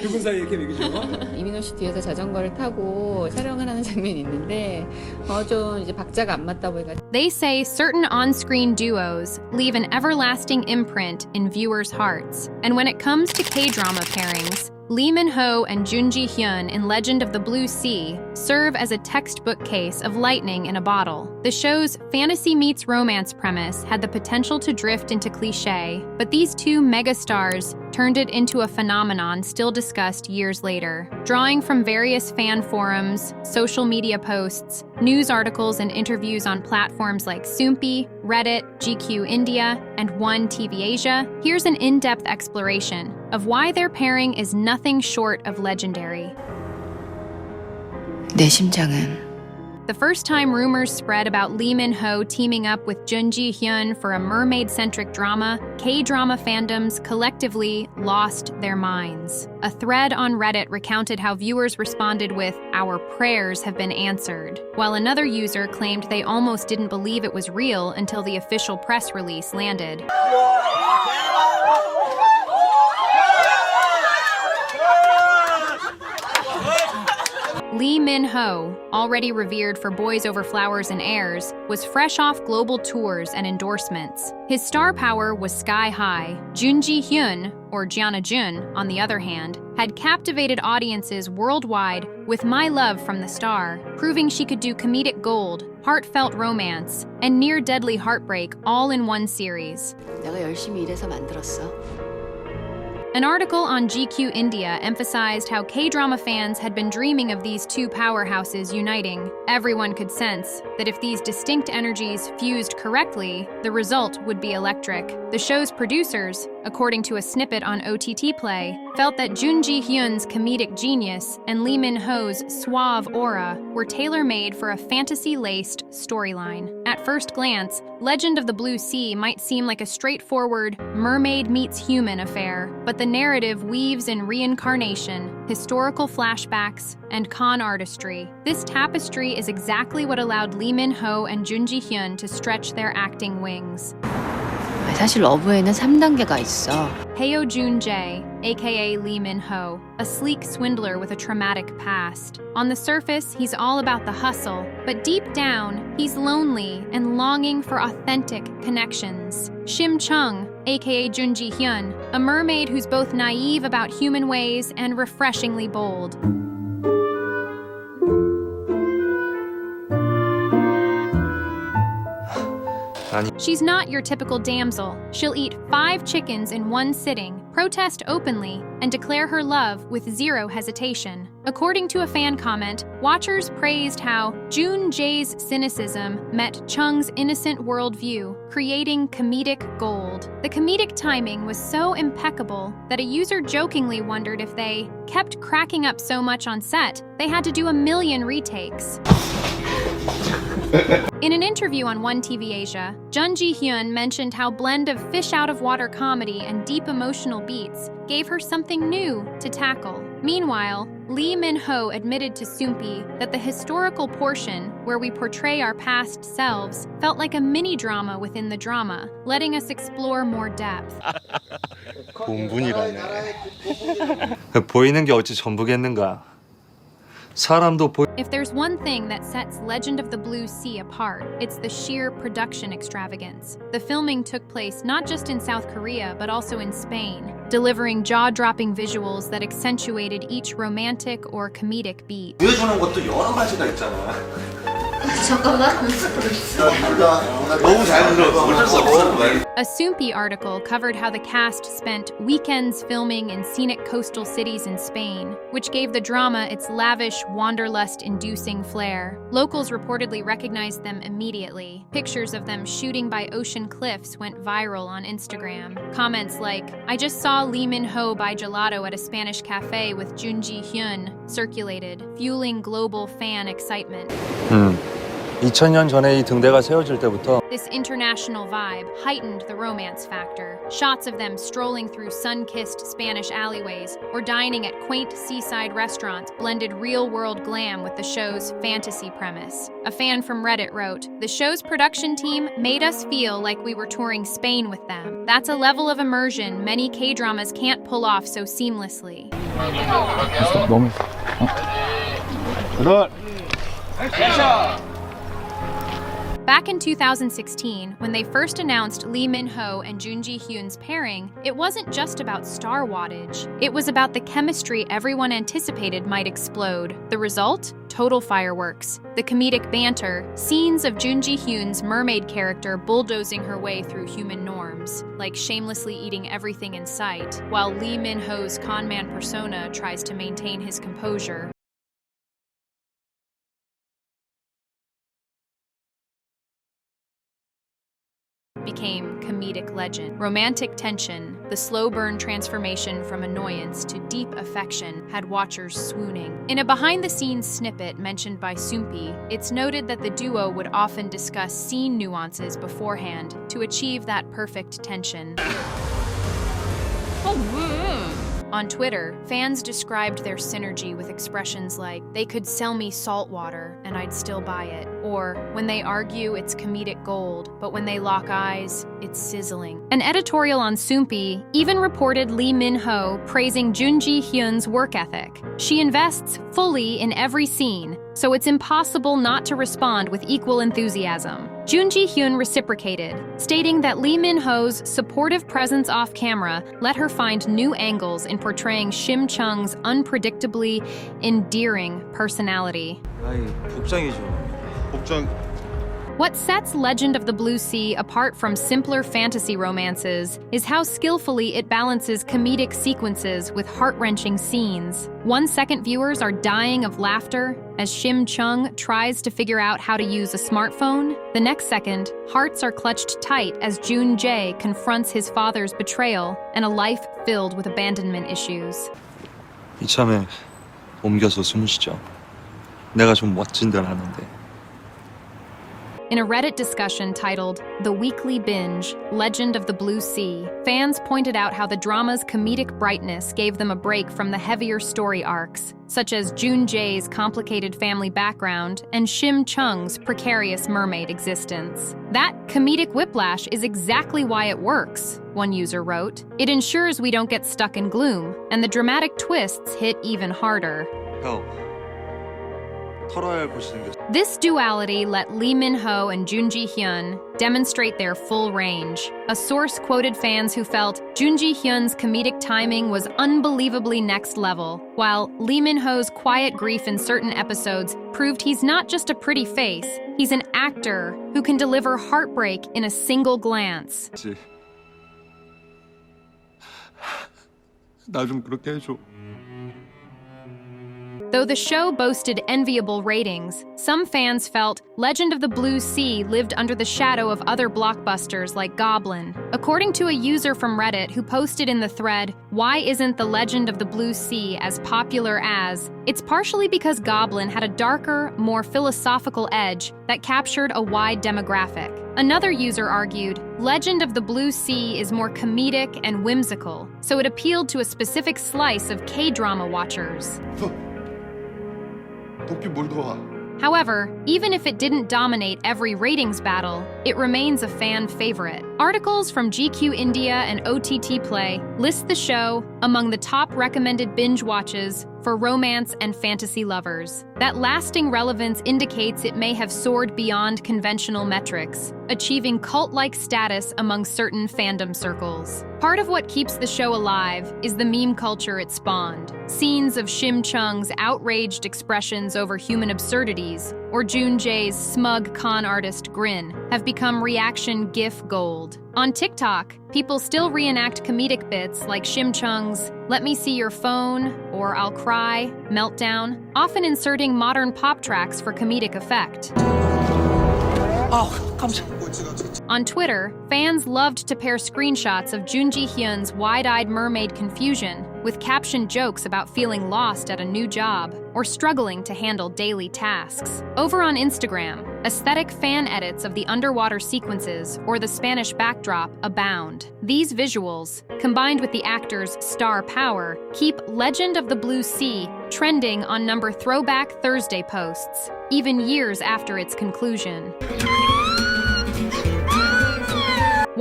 두 분 사이에 케미죠? 이민호 씨 뒤에서 자전거를 타고 촬영을 하는 장면이 있는데 좀 이제 박자가 안 맞다 보니까 They say certain on-screen duos leave an everlasting imprint in viewers' hearts. And when it comes to K-drama pairings, Lee Min-ho and Jun Ji-hyun in Legend of the Blue Sea serve as a textbook case of lightning in a bottle. The show's fantasy meets romance premise had the potential to drift into cliché, but these two megastars turned it into a phenomenon still discussed years later. Drawing from various fan forums, social media posts, news articles, and interviews on platforms like Soompi, Reddit, GQ India, and One TV Asia, here's an in-depth exploration of why their pairing is nothing short of legendary. 내 심장은 The first time rumors spread about Lee Min-ho teaming up with Jun Ji-hyun for a mermaid-centric drama, K-drama fandoms collectively lost their minds. A thread on Reddit recounted how viewers responded with, "Our prayers have been answered," while another user claimed they almost didn't believe it was real until the official press release landed. Lee Min-ho, already revered for Boys Over Flowers and Airs, was fresh off global tours and endorsements. His star power was sky high. Jun Ji-hyun, or Jun, on the other hand, had captivated audiences worldwide with My Love from the Star, proving she could do comedic gold, heartfelt romance, and near-deadly heartbreak all in one series. 내가 열심히 일해서 만들었어. An article on GQ India emphasized how K-drama fans had been dreaming of these two powerhouses uniting. Everyone could sense that if these distinct energies fused correctly, the result would be electric. The show's producers, according to a snippet on OTT Play, felt that Jun Ji-hyun's comedic genius and Lee Min-ho's suave aura were tailor-made for a fantasy-laced storyline. At first glance, Legend of the Blue Sea might seem like a straightforward mermaid meets human affair, but the narrative weaves in reincarnation, historical flashbacks, and con artistry. This tapestry is exactly what allowed Lee Min-ho and Jun Ji-hyun to stretch their acting wings. 사실 러브에는 3단계가 있어. Seo-joon, aka Lee Min-ho, a sleek swindler with a traumatic past. On the surface, he's all about the hustle, but deep down, he's lonely and longing for authentic connections. Shim Chung, aka Jun Ji-hyun, a mermaid who's both naive about human ways and refreshingly bold. She's not your typical damsel. She'll eat 5 chickens in one sitting, protest openly, and declare her love with zero hesitation. According to a fan comment, watchers praised how Jun Jae's cynicism met Chung's innocent worldview, creating comedic gold. The comedic timing was so impeccable that a user jokingly wondered if they kept cracking up so much on set, they had to do a million retakes. In an interview on One TV Asia, Jun Ji-hyun mentioned how blend of fish-out-of-water comedy and deep emotional beats gave her something new to tackle. Meanwhile, Lee Min-ho admitted to Soompi that the historical portion, where we portray our past selves, felt like a mini-drama within the drama, letting us explore more depth. 본분이라네. 보이는 게 어찌 전부겠는가? If there's one thing that sets Legend of the Blue Sea apart, it's the sheer production extravagance. The filming took place not just in South Korea, but also in Spain, delivering jaw-dropping visuals that accentuated each romantic or comedic beat. 보여주는 것도 여러 가지가 있잖아. 잠깐만. 너무 잘 들어. 어쩔 수 없어. A Soompi article covered how the cast spent weekends filming in scenic coastal cities in Spain, which gave the drama its lavish, wanderlust-inducing flair. Locals reportedly recognized them immediately. Pictures of them shooting by ocean cliffs went viral on Instagram. Comments like, "I just saw Lee Min-ho buy gelato at a Spanish cafe with Jun Ji-hyun," circulated, fueling global fan excitement. 2000년 전에 이 등대가 세워질 때부터 This international vibe heightened the romance factor. Shots of them strolling through sun-kissed Spanish alleyways or dining at quaint seaside restaurants blended real-world glam with the show's fantasy premise. A fan from Reddit wrote, "The show's production team made us feel like we were touring Spain with them. That's a level of immersion many K-dramas can't pull off so seamlessly." 너무 Back in 2016, when they first announced Lee Min-ho and Jun Ji-hyun's pairing, it wasn't just about star wattage. It was about the chemistry everyone anticipated might explode. The result? Total fireworks. The comedic banter, scenes of Jun Ji-hyun's mermaid character bulldozing her way through human norms, like shamelessly eating everything in sight, while Lee Min-ho's conman persona tries to maintain his composure. Became comedic legend. Romantic tension, the slow burn transformation from annoyance to deep affection had watchers swooning. In a behind-the-scenes snippet mentioned by Soompi, it's noted that the duo would often discuss scene nuances beforehand to achieve that perfect tension. On Twitter, fans described their synergy with expressions like, "They could sell me salt water and I'd still buy it," or, "When they argue, it's comedic gold, but when they lock eyes, it's sizzling." An editorial on Soompi even reported Lee Min-ho praising Jun Ji-hyun's work ethic. "She invests fully in every scene, so it's impossible not to respond with equal enthusiasm." Jun Ji-hyun reciprocated, stating that Lee Min-ho's supportive presence off-camera let her find new angles in portraying Shim Chung's unpredictably endearing personality. 아이, 복장이죠. 복장. What sets Legend of the Blue Sea apart from simpler fantasy romances is how skillfully it balances comedic sequences with heart-wrenching scenes. 1 second viewers are dying of laughter as Shim Chung tries to figure out how to use a smartphone. The next second, hearts are clutched tight as Jun Jae confronts his father's betrayal and a life filled with abandonment issues. 이참에 옮겨서 숨 쉬죠. 내가 좀 멋진 데를 하는데. In a Reddit discussion titled The Weekly Binge, Legend of the Blue Sea, fans pointed out how the drama's comedic brightness gave them a break from the heavier story arcs, such as Jun Jae's complicated family background and Shim Chung's precarious mermaid existence. "That comedic whiplash is exactly why it works," one user wrote. "It ensures we don't get stuck in gloom, and the dramatic twists hit even harder." 형, 털어야 할 곳이 생겼어. This duality let Lee Min-ho and Jun Ji-hyun demonstrate their full range. A source quoted fans who felt Jun Ji-hyun's comedic timing was unbelievably next level, while Lee Min-ho's quiet grief in certain episodes proved he's not just a pretty face, he's an actor who can deliver heartbreak in a single glance. 나 좀 그렇게 해줘. Though the show boasted enviable ratings, some fans felt Legend of the Blue Sea lived under the shadow of other blockbusters like Goblin. According to a user from Reddit who posted in the thread, "Why isn't the Legend of the Blue Sea as popular as?" It's partially because Goblin had a darker, more philosophical edge that captured a wide demographic. Another user argued, Legend of the Blue Sea is more comedic and whimsical, so it appealed to a specific slice of K-drama watchers. 도끼 뭘 도와? However, even if it didn't dominate every ratings battle, it remains a fan favorite. Articles from GQ India and OTT Play list the show among the top recommended binge watches for romance and fantasy lovers. That lasting relevance indicates it may have soared beyond conventional metrics, achieving cult-like status among certain fandom circles. Part of what keeps the show alive is the meme culture it spawned. Scenes of Shim Chung's outraged expressions over human absurdities, or Jun Jae's smug con artist grin, have become reaction GIF gold. On TikTok, people still reenact comedic bits like Shim Chung's "Let me see your phone" or "I'll cry" meltdown, often inserting modern pop tracks for comedic effect. On Twitter, fans loved to pair screenshots of Jun Ji-hyun's wide-eyed mermaid confusion with captioned jokes about feeling lost at a new job or struggling to handle daily tasks. Over on Instagram, aesthetic fan edits of the underwater sequences or the Spanish backdrop abound. These visuals, combined with the actor's star power, keep Legend of the Blue Sea trending on number Throwback Thursday posts, even years after its conclusion.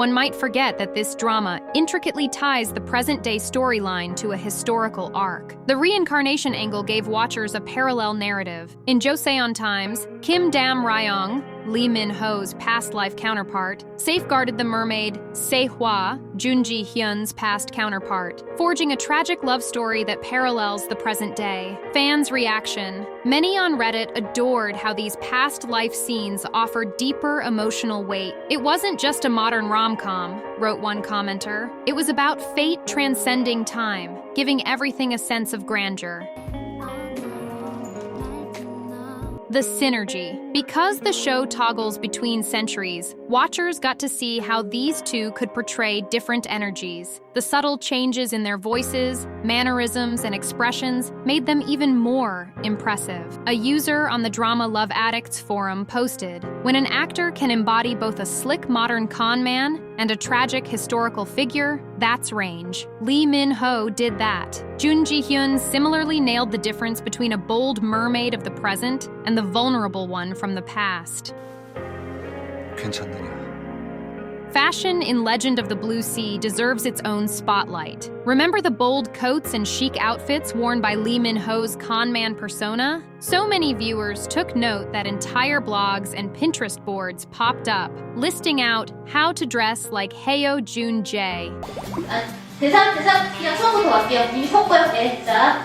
one might forget that this drama intricately ties the present-day storyline to a historical arc. The reincarnation angle gave watchers a parallel narrative. In Joseon times, Kim Dam-ryong, Lee Min-ho's past life counterpart, safeguarded the mermaid Se-hwa, Jun Ji-hyun's past counterpart, forging a tragic love story that parallels the present day. Fans' reaction. Many on Reddit adored how these past life scenes offered deeper emotional weight. It wasn't just a modern rom-com, wrote one commenter. It was about fate transcending time, giving everything a sense of grandeur. The synergy. Because the show toggles between centuries, watchers got to see how these two could portray different energies. The subtle changes in their voices, mannerisms, and expressions made them even more impressive. A user on the Drama Love Addicts forum posted, "When an actor can embody both a slick modern con man and a tragic historical figure, that's range." Lee Min-ho did that. Jun Ji-hyun similarly nailed the difference between a bold mermaid of the present and the vulnerable one from the past. 괜찮느냐? Fashion in Legend of the Blue Sea deserves its own spotlight. Remember the bold coats and chic outfits worn by Lee Min-ho's con man persona? So many viewers took note that entire blogs and Pinterest boards popped up, listing out how to dress like Hye-kyo Jun Jae. 대사 그냥 처음부터 갈게요. 이 섞어요. 자.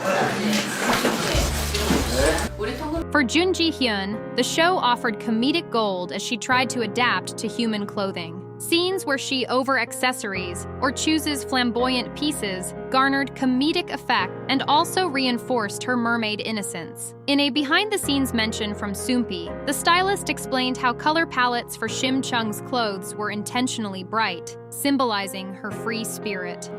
For Jun Ji-hyun, the show offered comedic gold as she tried to adapt to human clothing. Scenes where she over-accessories or chooses flamboyant pieces garnered comedic effect and also reinforced her mermaid innocence. In a behind-the-scenes mention from Soompi, the stylist explained how color palettes for Shim Chung's clothes were intentionally bright, symbolizing her free spirit.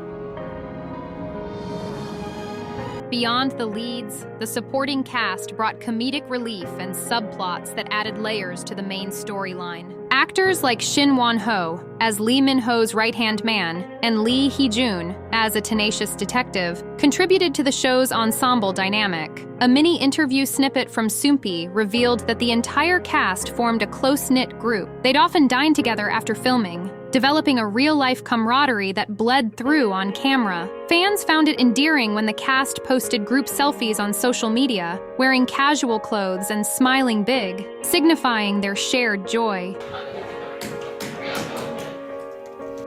Beyond the leads, the supporting cast brought comedic relief and subplots that added layers to the main storyline. Actors like Shin Won-ho as Lee Min-ho's right-hand man and Lee Hee-jun as a tenacious detective contributed to the show's ensemble dynamic. A mini interview snippet from Soompi revealed that the entire cast formed a close-knit group. They'd often dine together after filming, developing a real-life camaraderie that bled through on camera. Fans found it endearing when the cast posted group selfies on social media, wearing casual clothes and smiling big, signifying their shared joy.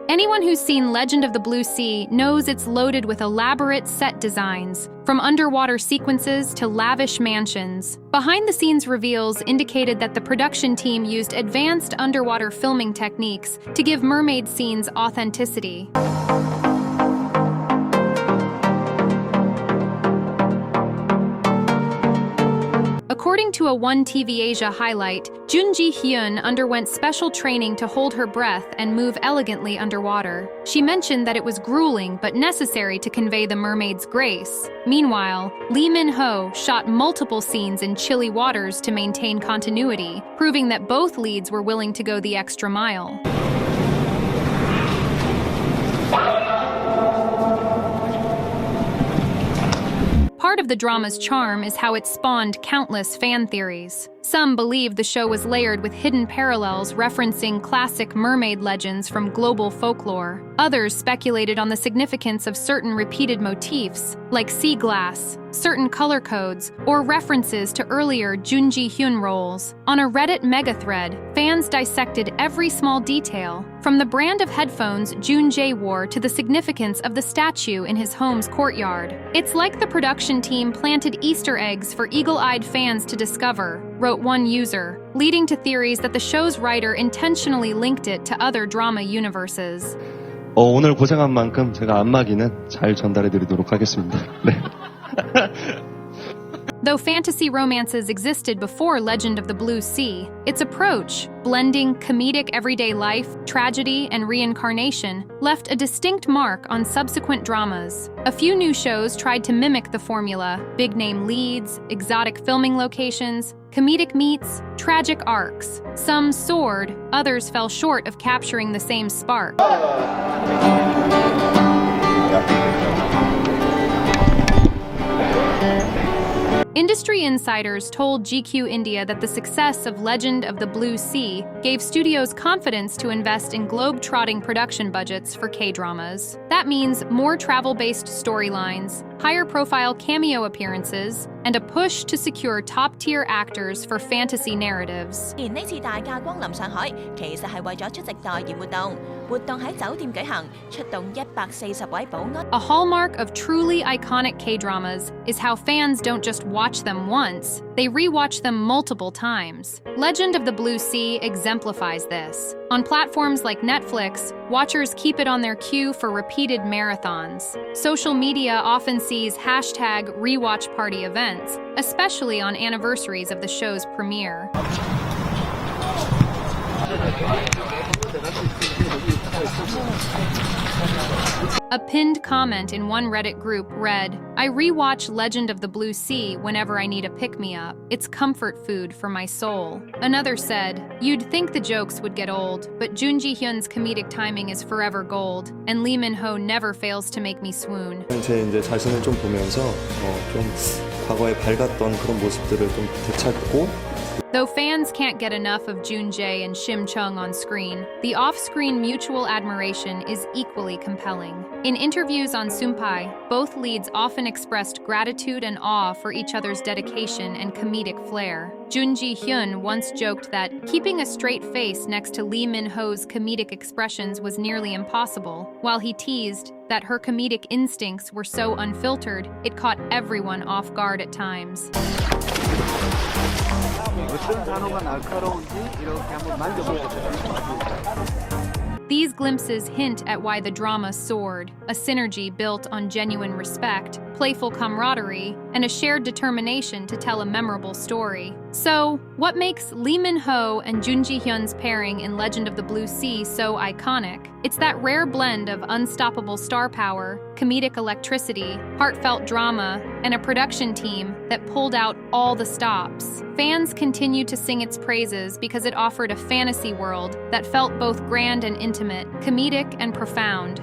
Anyone who's seen Legend of the Blue Sea knows it's loaded with elaborate set designs, from underwater sequences to lavish mansions. Behind-the-scenes reveals indicated that the production team used advanced underwater filming techniques to give mermaid scenes authenticity. According to a One TV Asia highlight, Jun Ji-hyun underwent special training to hold her breath and move elegantly underwater. She mentioned that it was grueling but necessary to convey the mermaid's grace. Meanwhile, Lee Min-ho shot multiple scenes in chilly waters to maintain continuity, proving that both leads were willing to go the extra mile. Part of the drama's charm is how it spawned countless fan theories. Some believe the show was layered with hidden parallels referencing classic mermaid legends from global folklore. Others speculated on the significance of certain repeated motifs, like sea glass, certain color codes, or references to earlier Jun Ji-hyun roles. On a Reddit mega-thread, fans dissected every small detail, from the brand of headphones Jun Jae wore to the significance of the statue in his home's courtyard. It's like the production team planted Easter eggs for eagle-eyed fans to discover, wrote one user, leading to theories that the show's writer intentionally linked it to other drama universes. 오늘 고생한 만큼 제가 안마기는 잘 전달해드리도록 하겠습니다. 네. Though fantasy romances existed before Legend of the Blue Sea, its approach, blending comedic everyday life, tragedy, and reincarnation, left a distinct mark on subsequent dramas. A few new shows tried to mimic the formula: big-name leads, exotic filming locations, comedic meets, tragic arcs. Some soared, others fell short of capturing the same spark. Industry insiders told GQ India that the success of Legend of the Blue Sea gave studios confidence to invest in globe-trotting production budgets for K-dramas. That means more travel-based storylines, higher-profile cameo appearances, and a push to secure top-tier actors for fantasy narratives. 而呢次大駕光臨上海，其實係為咗出席代言活動。活動喺酒店舉行，出動140位保安。A hallmark of truly iconic K-dramas is how fans don't just watch them once, they rewatch them multiple times. Legend of the Blue Sea exemplifies this. On platforms like Netflix, watchers keep it on their queue for repeated marathons. Social media often sees hashtag rewatch party events, especially on anniversaries of the show's premiere. A pinned comment in one Reddit group read, "I rewatch Legend of the Blue Sea whenever I need a pick-me-up. It's comfort food for my soul." Another said, "You'd think the jokes would get old, but Jun Ji-hyun's comedic timing is forever gold, and Lee Min-ho never fails to make me swoon." 제 이제 자신을 좀 보면서 좀 과거에 밝았던 그런 모습들을 좀 되찾고. Though fans can't get enough of Jun Jae and Shim Chung on screen, the off-screen mutual admiration is equally compelling. In interviews on Sunpai, both leads often expressed gratitude and awe for each other's dedication and comedic flair. Jun Ji-hyun once joked that keeping a straight face next to Lee Min-ho's comedic expressions was nearly impossible, while he teased that her comedic instincts were so unfiltered, it caught everyone off guard at times. These glimpses hint at why the drama soared, a synergy built on genuine respect, playful camaraderie, and a shared determination to tell a memorable story. So, what makes Lee Min-ho and Jun Ji-hyun's pairing in Legend of the Blue Sea so iconic? It's that rare blend of unstoppable star power, comedic electricity, heartfelt drama, and a production team that pulled out all the stops. Fans continued to sing its praises because it offered a fantasy world that felt both grand and intimate, comedic and profound.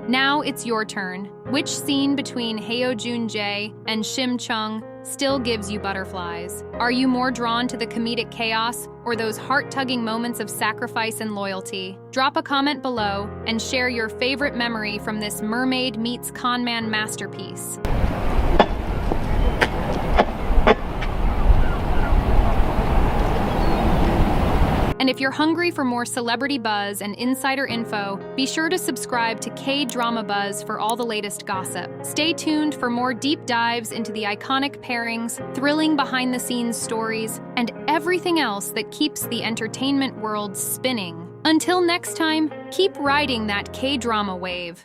Now it's your turn. Which scene between Seo-joon Jae and Shim Chung still gives you butterflies? Are you more drawn to the comedic chaos or those heart-tugging moments of sacrifice and loyalty? Drop a comment below and share your favorite memory from this mermaid meets conman masterpiece. And if you're hungry for more celebrity buzz and insider info, be sure to subscribe to K-Drama Buzz for all the latest gossip. Stay tuned for more deep dives into the iconic pairings, thrilling behind-the-scenes stories, and everything else that keeps the entertainment world spinning. Until next time, keep riding that K-Drama wave.